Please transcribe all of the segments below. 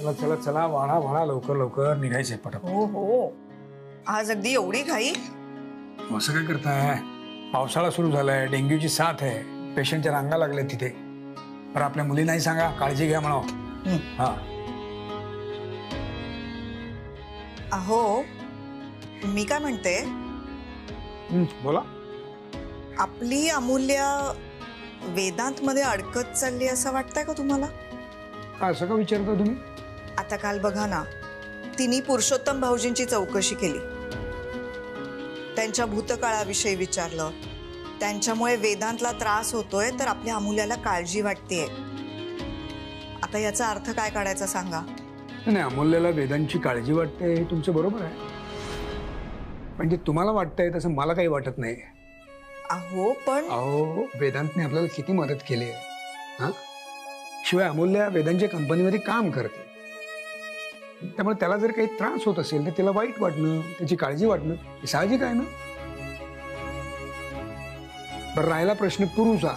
चला चला चला, वाळा वाळा, लवकर लवकर निघायचंय पटापट. हो हो, आज अगदी एवढी घाई? असं काय करताय? पावसाळा सुरू झालाय, डेंग्यूची साथ आहे, पेशंटच्या रांगा लागल्या तिथे. पण आपल्या मुलींनाही सांगा, काळजी घ्या म्हणा. हा. अहो, मी काय म्हणते, बोला. आपली अमूल्य वेदांत मध्ये अडकत चालली असं वाटतंय का तुम्हाला? काय असं का विचारता तुम्ही? आता काल बघा ना, तिने पुरुषोत्तम भाऊजींची चौकशी केली, त्यांच्या भूतकाळाविषयी विचारलं. त्यांच्यामुळे वेदांतला त्रास होतोय तर आपल्या अमूल्याला काळजी वाटतेय. आता याचा अर्थ काय काढायचा सांगा? नाही, अमूल्याला वेदांची काळजी वाटते हे तुमचं बरोबर आहे, म्हणजे तुम्हाला वाटतंय तसं मला काही वाटत नाही. अहो पण अहो, वेदांतने आपल्याला किती मदत केली आहे. हा, शिवाय अमूल्या वेदांच्या कंपनीमध्ये काम करते, त्यामुळे त्याला जर काही त्रास होत असेल तर तिला वाईट वाटणं, त्याची काळजी वाटणं हे साहजिक आहे ना. बरं, राहिला प्रश्न पुरुषा,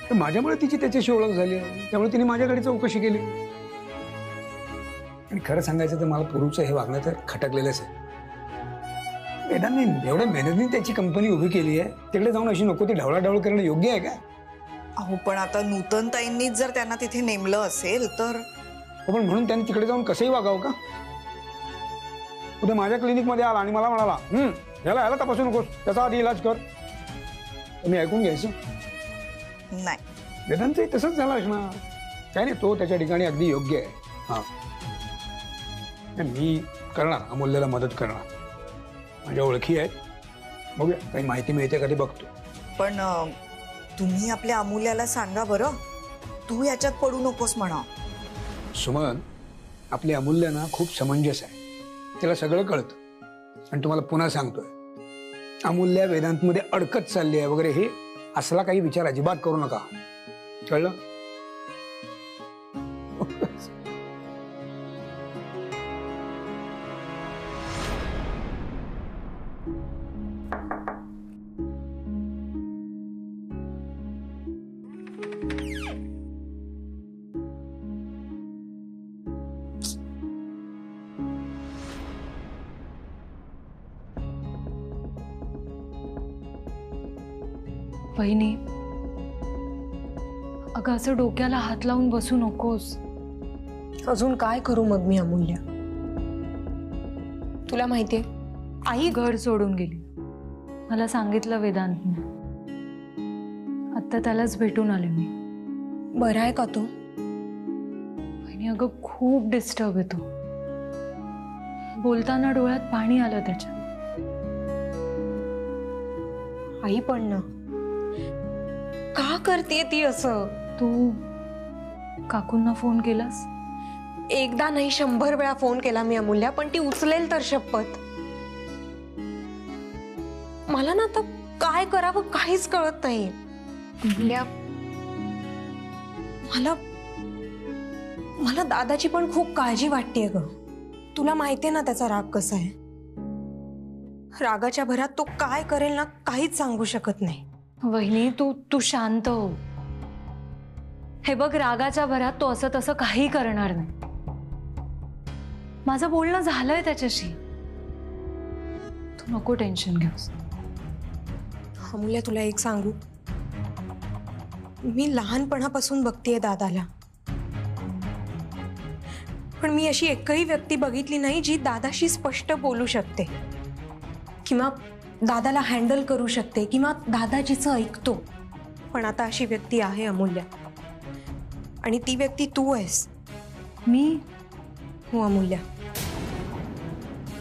तर माझ्यामुळे तिची त्याच्याशी ओळख झाली, त्यामुळे तिने माझ्याकडे चौकशी केली. आणि खरं सांगायचं तर मला पुरुषचं हे वागणं तर खटकलेलंच आहे. वेदांनी एवढ्या मेहनतीने त्याची कंपनी उभी केली आहे, तिकडे जाऊन अशी नको ती ढवळाढवळ करणं योग्य आहे का? अहो पण आता नूतनताईंनीच जर त्यांना तिथे नेमलं असेल तर? पण म्हणून त्यांनी तिकडे जाऊन कसंही वागावं का? उद्या माझ्या क्लिनिक मध्ये आला आणि मला म्हणाला, याला तपासू नकोस, त्याचा आधी इलाज कर, मी ऐकून घ्यायचं? नाही, वेदांतही तसंच झालं असणार. काय नाही, तो त्याच्या ठिकाणी अगदी योग्य आहे. हा, मी करणार, अमूल्याला मदत करणार. माझ्या ओळखी आहेत, बघूया काही माहिती मिळते कधी बघतो. पण तुम्ही आपल्या अमूल्याला सांगा बरं, तू याच्यात पडू नकोस म्हणा. सुमन, आपली अमूल्य ना खूप समंजस आहे, तिला सगळं कळतं. आणि तुम्हाला पुन्हा सांगतोय, अमूल्य वेदांतमध्ये अडकत चालली आहे वगैरे हे असला काही विचार अजिबात करू नका, कळलं? वहिनी, अगं असं डोक्याला हात लावून बसू नकोस. अजून काय करू मग मी अमूल्य? तुला माहितीये, आई घर सोडून गेली, मला सांगितलं वेदांतने. आता त्यालाच भेटून आले मी. बरं आहे का तू? वहिनी, अगं खूप डिस्टर्ब येतो, बोलताना डोळ्यात पाणी आलं त्याच्या. आई पण ना, का करते ती असं? तू काकूंना फोन केलास? एकदा नाही 100 वेळा फोन केला मी अमूल्या, पण ती उचलेल तर शपथ. मला ना आता काय करावं काहीच कळत नाही. अमूल्या, मला दादाची पण खूप काळजी वाटतेय ग. तुला माहितीये ना त्याचा राग कसा आहे. रागाच्या भरात तो काय करेल ना काहीच सांगू शकत नाही. वहिनी, तू शांत हो. हे बघ, रागाच्या भरात तो असं तसं काही करणार नाही. माझं बोलणं झालंय त्याच्याशी, तू नको टेन्शन घेऊस. अमूल्या, तुला एक सांगू, मी लहानपणापासून बघतेय दादाला, पण मी अशी एकही व्यक्ती बघितली नाही जी दादाशी स्पष्ट बोलू शकते किंवा दादाला हँडल करू शकते किंवा दादाजीचं ऐकतो. पण आता अशी व्यक्ती आहे अमूल्या, आणि ती व्यक्ती तू आहेस. मी? हो अमूल्या,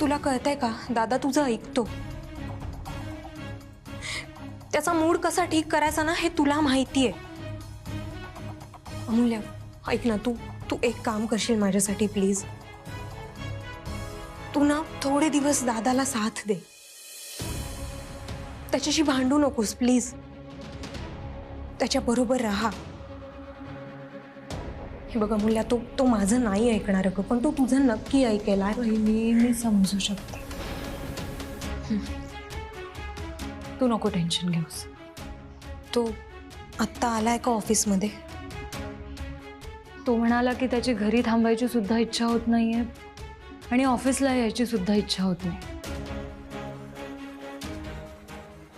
तुला कळतंय का, दादा तुझं ऐकतो. त्याचा मूड कसा ठीक करायचा ना हे तुला माहितीये. अमूल्या, ऐक ना, तू एक काम करशील माझ्यासाठी प्लीज? तू ना थोडे दिवस दादाला साथ दे, त्याच्याशी भांडू नकोस प्लीज, त्याच्या बरोबर राहा. हे बघ अमूल्या, तो माझं नाही ऐकणार ग, पण तो तुझं नक्की ऐकेल. मी समजू शकते, तू नको टेन्शन घेऊस. तो आत्ता आलाय का ऑफिसमध्ये? तो म्हणाला की त्याची घरी थांबायची सुद्धा इच्छा होत नाहीये आणि ऑफिसला यायची सुद्धा इच्छा होत नाही.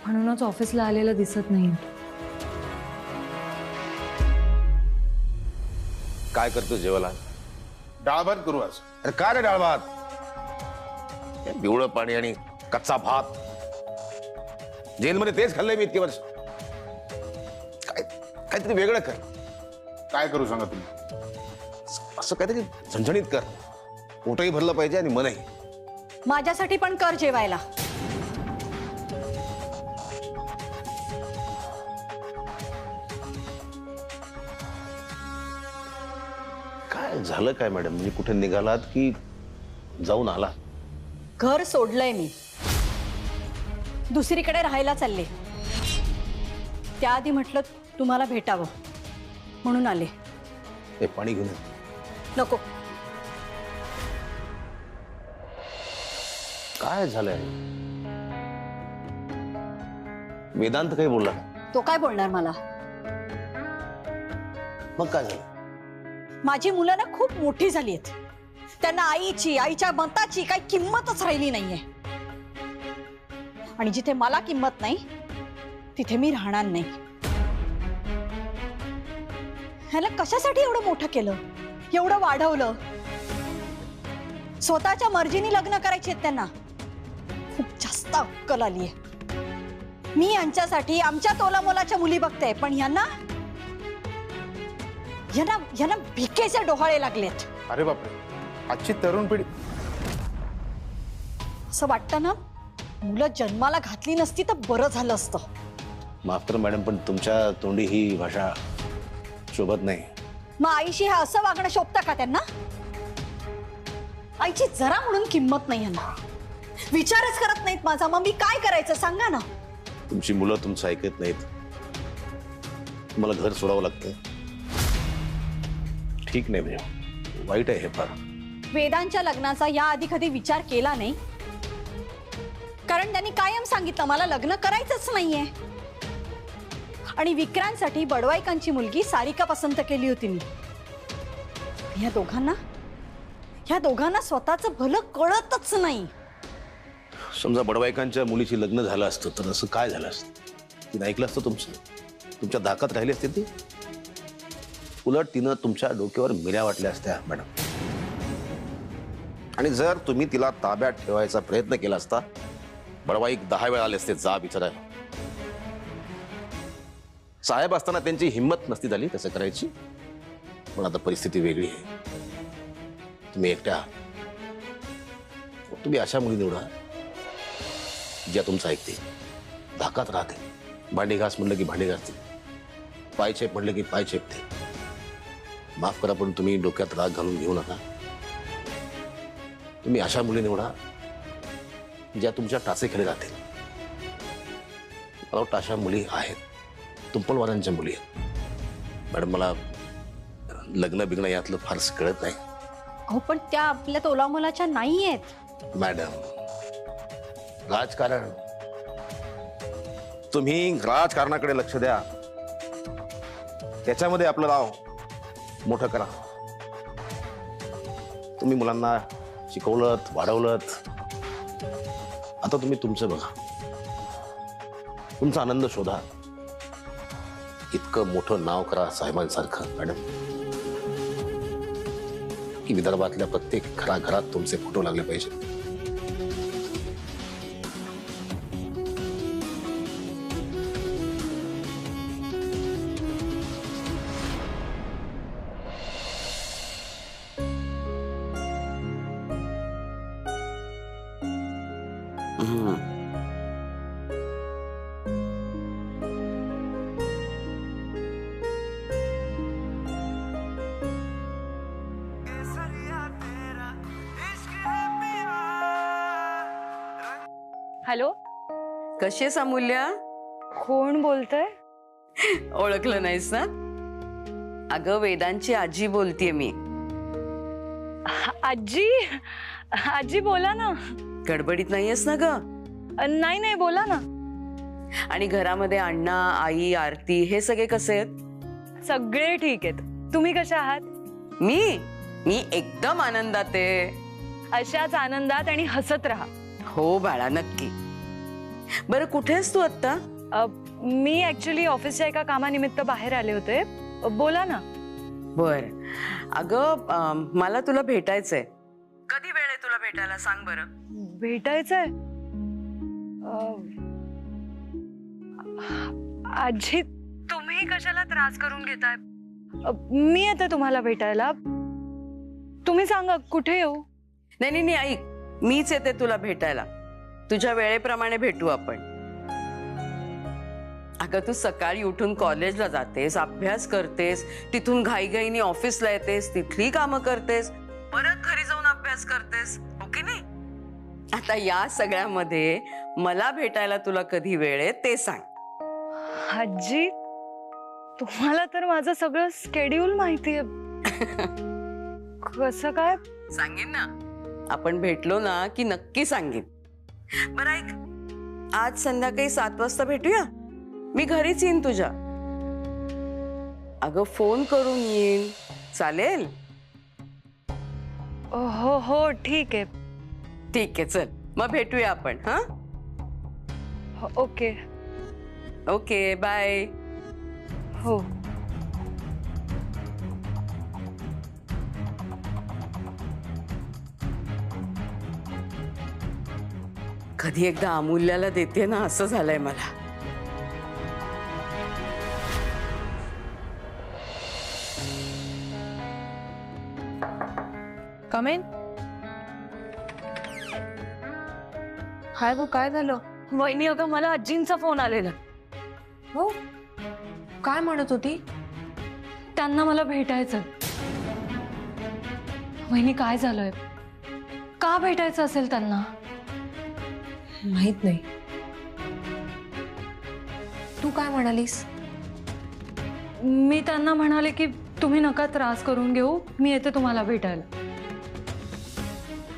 म्हणूनच ऑफिसला आलेला दिसत नाही. काय करतो जेवायला? डाळ भात करू आज. अरे काय रे डाळ भात? पिवळं पाणी आणि कच्चा भात. जेलमध्ये तेच खाल्लंय मी इतके वर्ष. काय काहीतरी वेगळं कर. काय करू सांगा तुम्ही? असं काहीतरी झणझणीत कर. पोटही भरलं पाहिजे आणि मनही. माझ्यासाठी पण कर जेवायला. काय झालं काय मॅडम? म्हणजे कुठे निघालात की जाऊन आला? घर सोडलंय मी, दुसरीकडे राहायला चालले. त्याआधी म्हटलं तुम्हाला भेटावं म्हणून आले. हे पाणी घेऊन ये. नको. काय झालंय? वेदांत काही बोलला? तो काय बोलणार मला? मग काय झालं? माझी मुलं ना खूप मोठी झाली आहेत. त्यांना आईची, आईच्या मताची काही किंमतच राहिली नाहीये. आणि जिथे मला किंमत नाही तिथे मी राहणार नाही. ह्याला कशासाठी एवढं मोठं केलं, एवढं वाढवलं? स्वतःच्या मर्जीने लग्न करायचे आहेत त्यांना. खूप जास्त अक्कल आलीये. मी यांच्यासाठी आमच्या तोलामोलाच्या मुली बघते, पण यांना भिकेचे डोहाळे लागलेत. अरे बापरे, आजची तरुण पिढी. असं वाटतं ना, मुलं जन्माला घातली नसती तर बरं झालं असतं. माफ कर मॅडम, पण तुमच्या तोंडी ही भाषा शोभत नाही. मग आईशी हा असं वागणं शोभतं का त्यांना? आईची जरा म्हणून किंमत नाही यांना. विचारच करत नाहीत माझा. मग मी काय करायचं सांगा ना. तुमची मुलं तुमचं ऐकत नाहीत. तुम्हाला घर सोडावं लागतं. ठीक नाही म्हणजे वाईट आहे हे फार. वेदांच्या लग्नाचा याआधी कधी विचार केला नाही, कारण त्यांनी कायम सांगितलं मला लग्न करायचंच नाहीये. आणि विक्रांतसाठी बडवाईकांची मुलगी सारिका पसंत केली होती मी. ह्या दोघांना स्वतःचं भलं कळतच नाही. समजा बडवाईकांच्या मुलीची लग्न झालं असतं तर असं काय झालं असतं? तिने ऐकलं असतं तुमचं? तुमच्या धाकात राहिली असते ती? उलट तिनं तुमच्या डोक्यावर मिऱ्या वाटल्या असत्या मॅडम. आणि जर तुम्ही तिला ताब्यात ठेवायचा प्रयत्न केला असता, बडवाईक 10 वेळा आले असते जा विचारायला. साहेब असताना त्यांची हिंमत नसती झाली तसं करायची. पण आता परिस्थिती वेगळी आहे. तुम्ही एकट्या आहात. तुम्ही अशा मुली निवडा ज्या तुमचं ऐकते, धाकात राहते. भांडी घास म्हणलं की भांडी घासते, पाय चेप म्हणलं की पाय चेपते. माफ करा पण तुम्ही डोक्यात राग घालून घेऊ नका. तुम्ही अशा मुली निवडा ज्या तुमच्या टाचेखाली राहतील. मला वाटतं अशा मुली आहेत, तुंपलवारांच्या मुली आहेत. मॅडम मला लग्न बिग्न यातलं फारसं कळत नाही. अहो पण त्या आपल्या तोलामोलाच्या नाही आहेत. मॅडम राजकारण, तुम्ही राजकारणाकडे लक्ष द्या. त्याच्यामध्ये आपलं नाव मोठं करा. तुम्ही मुलांना शिकवलत, वाढवलत. आता तुम्ही तुमचं बघा, तुमचा आनंद शोधा. इतकं मोठं नाव करा साहेबांसारखं मॅडम, की विदर्भातल्या प्रत्येक घराघरात तुमचे फोटो लागले पाहिजे. हॅलो, कशी आहेस अमूल्या? कोण बोलतंय? ओळखलं नाहीस ना? अगं वेदांची आजी बोलतेय मी. आजी, आजी बोला ना. गडबडीत नाहीयेस ना ग? नाही नाही बोला ना. आणि घरामध्ये अण्णा, आई, आरती हे सगळे कसे आहेत? सगळे ठीक आहेत. तुम्ही कशा आहात? मी एकदम आनंदात आहे. अशाच आनंदात आणि हसत राहा. हो बाळा, नक्की. बरं, कुठेस तू आता? मी ऍक्च्युली ऑफिसच्या एका कामानिमित्त बाहेर आले होते. बोला ना. बर, अगं मला तुला भेटायचंय. कधी वेळ आहे तुला भेटायला, सांग बरं. भेटायचंय? आजी, तुम्ही कशाला त्रास करून घेताय? मी येते तुम्हाला भेटायला. तुम्ही सांगा कुठे येऊ? नाही, ऐक, मीच येते तुला भेटायला. तुझ्या वेळेप्रमाणे भेटू आपण. अगं तू सकाळी उठून कॉलेजला जातेस, अभ्यास करतेस, तिथून घाईघाईने ऑफिसला येतेस, तिथली कामं करतेस, परत घरी जाऊन अभ्यास करतेस, हो की नाही? आता या सगळ्यामध्ये मला भेटायला तुला कधी वेळ आहे ते सांग. आजी, तुम्हाला तर माझं सगळं स्केड्यूल माहितीये. कसं काय? सांगेन ना, आपण भेटलो ना की नक्की सांगेन. बरं ऐक, आज संध्याकाळी 7 वाजता भेटूया. मी घरीच येईन तुझ्या. अगं फोन करून येईन, चालेल? हो हो, ठीक आहे. ठीक आहे, चल मग भेटूया आपण. हा, ओके. Okay, bye. हो. कधी एकदा अमूल्याला देते ना, असं झालंय मला. कमेन. काय झालं? वहिनी, अगं मला आजींचा फोन आलेला. हो, काय म्हणत होती? त्यांना मला भेटायचं. वहिनी, काय झालंय? का भेटायचं असेल त्यांना? माहित नाही. तू काय म्हणालीस? मी त्यांना म्हणाले की तुम्ही नका त्रास करून घेऊ, मी येते तुम्हाला भेटायला.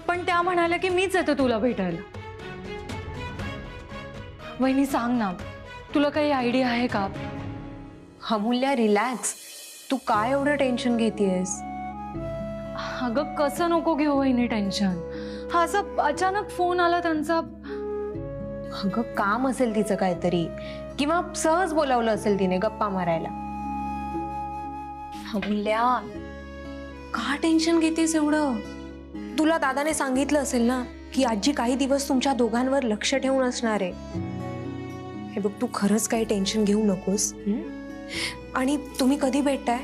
पण त्या म्हणाल्या की मीच येते तुला भेटायला. वहिनी सांग ना, तुला काही आयडिया आहे का? अमूल्या, रिलॅक्स. तू काय एवढं टेन्शन घेतेयस? अगं कसं नको घेऊ वहिनी टेन्शन. हा असं अचानक फोन आला त्यांचा. अगं काम असेल तिचं काहीतरी, किंवा सहज बोलावलं असेल तिने गप्पा मारायला. अमूल्या, का टेन्शन घेतेस एवढं? तुला दादाने सांगितलं असेल ना की आजी काही दिवस तुमच्या दोघांवर लक्ष ठेवून असणार आहे. हे बघ, तू खरंच काही टेन्शन घेऊ नकोस. आणि तुम्ही कधी भेटताय?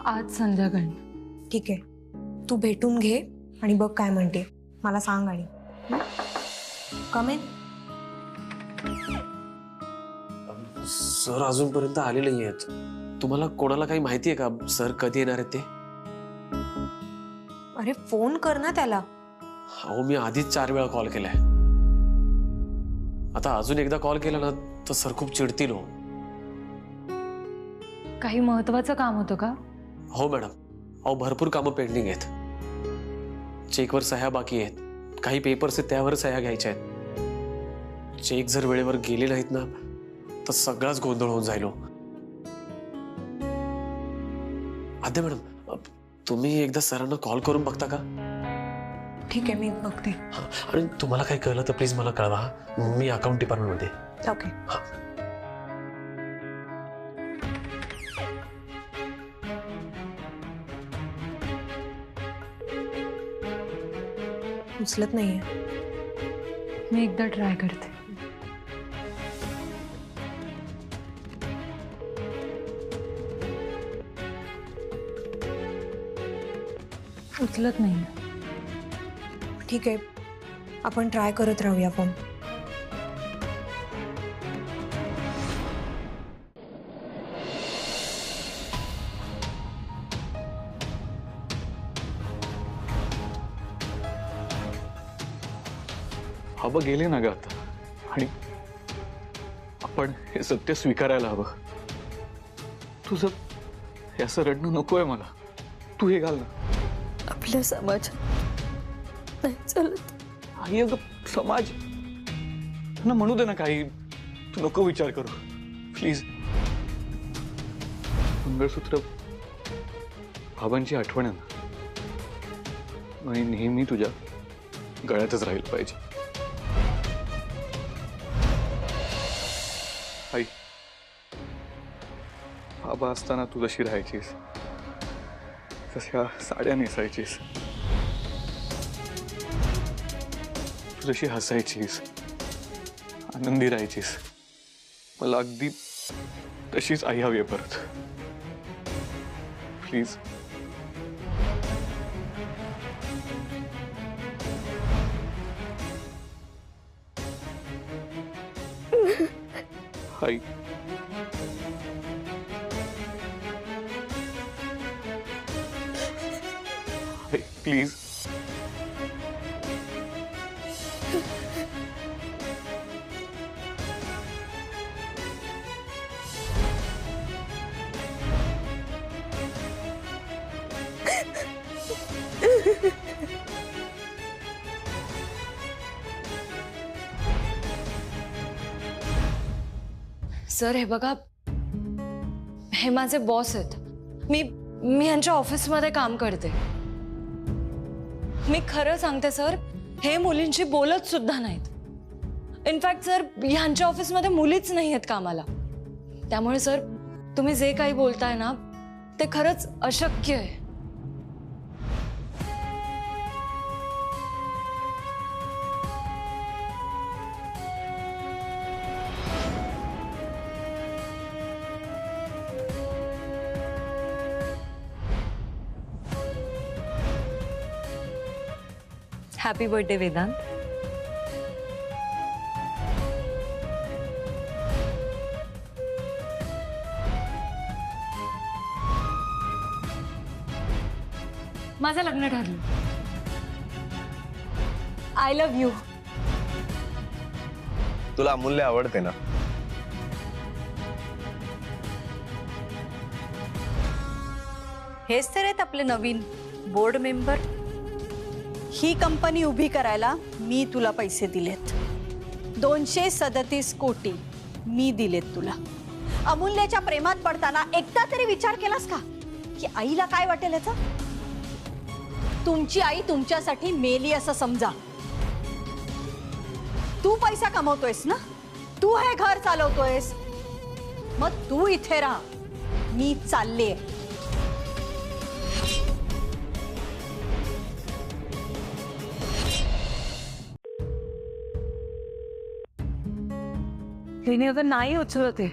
आज संध्याकाळी. ठीक आहे, तू भेटून घे आणि बघ काय म्हणते, मला सांग. आणि कमेन. सर अजूनपर्यंत आले नाही आहेत. तुम्हाला कोणाला काही माहिती आहे का सर कधी येणार आहेत ते? अरे फोन कर ना त्याला. अहो, मी आधीच 4 वेळा कॉल केलाय. आता अजून एकदा कॉल केला ना तर सर खूप चिडतील. हो. काही महत्वाचं काम होतं का? हो मॅडम. अहो, भरपूर कामं पेंडिंग आहेत. चेकवर सह्या बाकी आहेत, काही पेपर्स आहेत त्यावर सह्या घ्यायच्या आहेत. चेक जर वेळेवर गेले नाहीत ना तर सगळाच गोंधळ होऊन जाईल. आद्या मॅडम, तुम्ही एकदा सरांना कॉल करून बघता का? ठीक आहे, मी बघते. आणि तुम्हाला काही कळलं तर प्लीज मला कळवा. मी अकाउंट डिपार्टमेंटमध्ये. ओके. उचलत नाहीये. मी एकदा ट्राय करते. उचलत नाही. ठीक आहे, आपण ट्राय करत राहूया फोन. हवं गेले ना ग आता, आणि आपण हे सत्य स्वीकारायला हवं. तुझं हे असं रडणं नकोय मला. तू हे घाल ना. आपल्या समाजात नाही चालत. आई, अगं समाज ना म्हणू दे ना काही. तू नको विचार करू प्लीज. मंगळसूत्र बाबांची आठवण आहे ना, आणि नेहमी तुझ्या गळ्यातच राहील पाहिजे. आई, बाबा असताना तू जशी राहायचीस, तशा साड्या नेसायचीस, तू जशी हसायचीस, आनंदी राहायचीस, मला अगदी तशीच आई हवी आहे परत. प्लीज. I, please. सर हे बघा, हे माझे बॉस आहेत. मी यांच्या ऑफिसमध्ये काम करते. मी खरं सांगते सर, हे मुलींशी बोलत सुद्धा नाहीत. इनफॅक्ट सर, ह्यांच्या ऑफिसमध्ये मुलीच नाही आहेत कामाला. त्यामुळे सर, तुम्ही जे काही बोलताय ना, ते खरंच अशक्य आहे. Happy birthday Vedant. माझं लग्न ठरलं. I love you. तुला अमूल्य आवडते ना? हेच तर आहेत आपले नवीन बोर्ड मेंबर. ही कंपनी उभी करायला मी तुला पैसे दिलेत. 237 कोटी मी दिलेत तुला. अमूल्याच्या प्रेमात पडताना एकदा तरी विचार केलास का की आईला काय वाटेल याचा? तुमची आई तुमच्यासाठी मेली असं समजा. तू पैसा कमवतोयस ना, तू हे घर चालवतोयस, मग तू इथे राहा, मी चालले. तिने अगर नाही उचलते,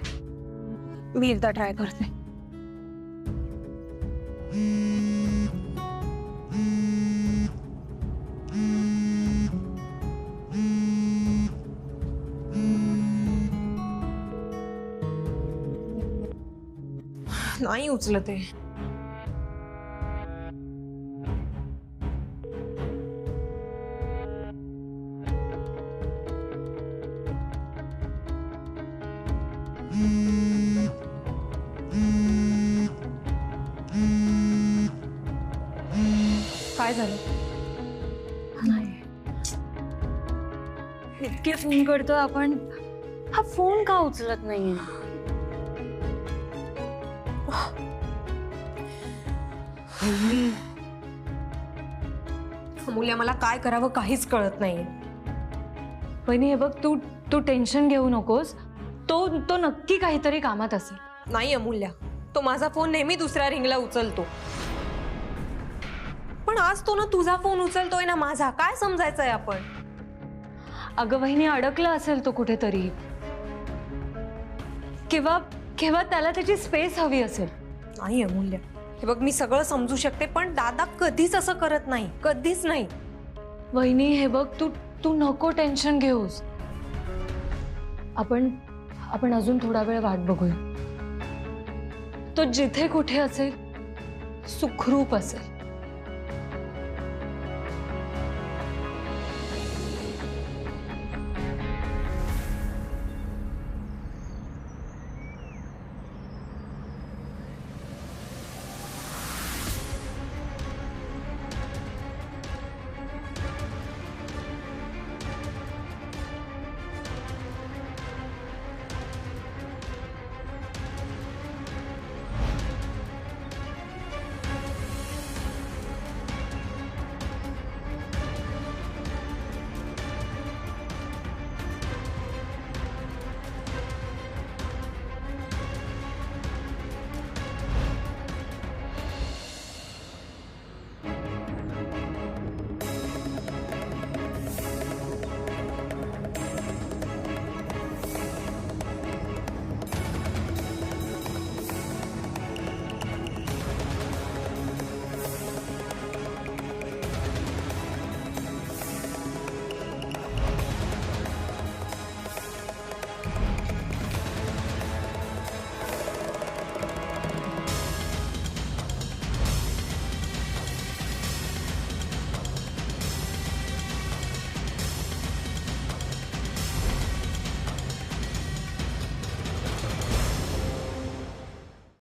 मी एकदा ट्राय करते. नाही उचलते. काय झालं? नाही, इतके फोन करतो आपण, हा फोन का उचलत नाहीये? अमूल्या, मला काय करावं काहीच कळत नाहीये. वहिनी हे बघ, तू टेन्शन घेऊ नकोस. तो नक्की काहीतरी कामात असेल. नाही अमूल्या, तो माझा फोन नेहमी दुसऱ्या रिंगला उचलतो, पण आज तो ना तुझा फोन उचलतोय ना माझा. काय समजायचंय आपण? अगं वहिनी, अडकला असेल तो कुठेतरी, किंवा त्याला त्याची स्पेस हवी असेल. नाही अमूल्या, हे बघ, मी सगळं समजू शकते, पण दादा कधीच असं करत नाही, कधीच नाही. वहिनी हे बघ, तू नको टेन्शन घेऊस. आपण अजून थोडा वेळ वाट बघूया. तो जिथे कुठे असेल, सुखरूप असेल.